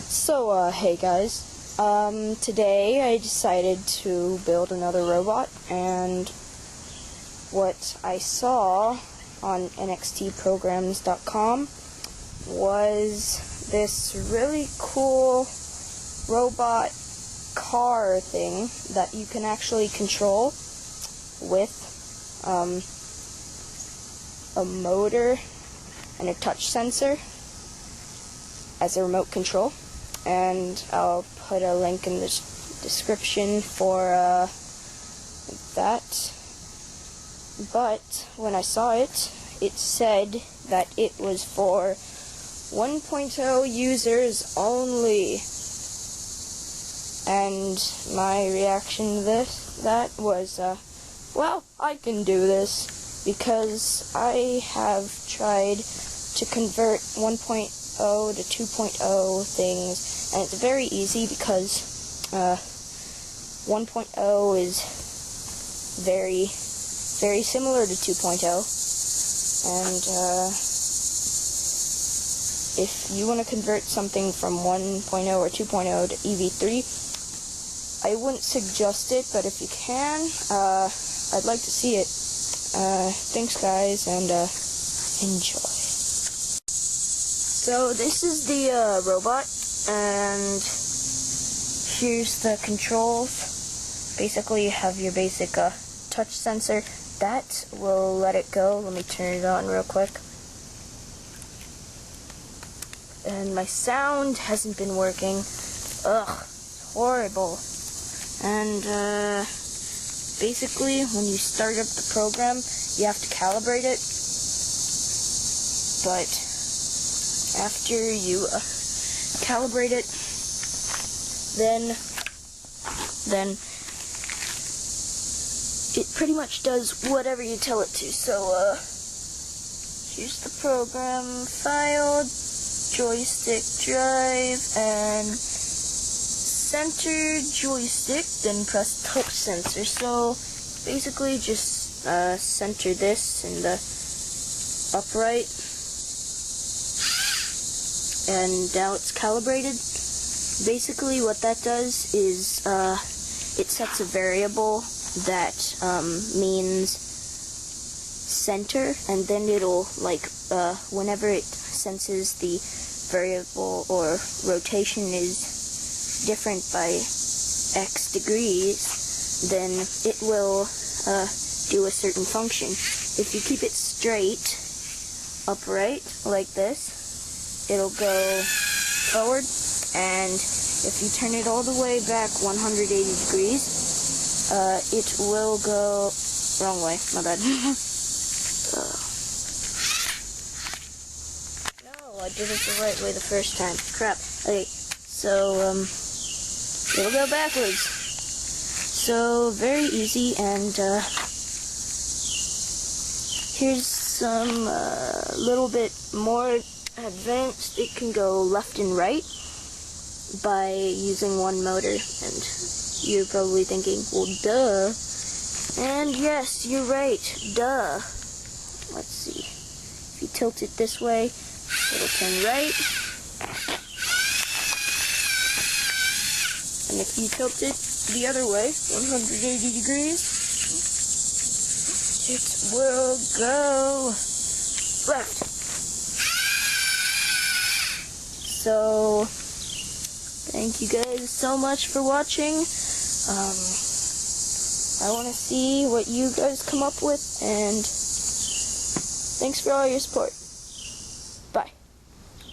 So, hey guys, today I decided to build another robot, and what I saw on NXTPrograms.com was this really cool robot car thing that you can actually control with a motor and a touch sensor as a remote control. And I'll put a link in the description for that. But when I saw it, it said that it was for 1.0 users only. And my reaction to that was, well, I can do this, because I have tried to convert 1.0 to 2.0 things, and it's very easy because 1.0 is very similar to 2.0, and if you want to convert something from 1.0 or 2.0 to EV3, I wouldn't suggest it, but if you can, I'd like to see it. Thanks guys, and enjoy. So this is the robot, and here's the controls. Basically, you have your basic touch sensor. That will let it go. Let me turn it on real quick. And my sound hasn't been working. Ugh, horrible. And basically, when you start up the program, you have to calibrate it. But after you calibrate it, then it pretty much does whatever you tell it to. So here's the program file, joystick drive, and center joystick, then press touch sensor. So basically just center this in the upright, and now it's calibrated. Basically what that does is it sets a variable that means center, and then it'll, like, whenever it senses the variable or rotation is different by X degrees, then it will do a certain function. If you keep it straight, upright, like this, it'll go forward, and if you turn it all the way back 180 degrees, it will go wrong way. My bad. No, I did it the right way the first time. Crap. Okay, so it'll go backwards. So very easy, and here's some little bit more advanced. It can go left and right by using one motor, and you're probably thinking, well, duh. And yes, you're right, duh. Let's see. If you tilt it this way, it'll turn right. And if you tilt it the other way, 180 degrees, it will go left. So, thank you guys so much for watching. I want to see what you guys come up with, and thanks for all your support.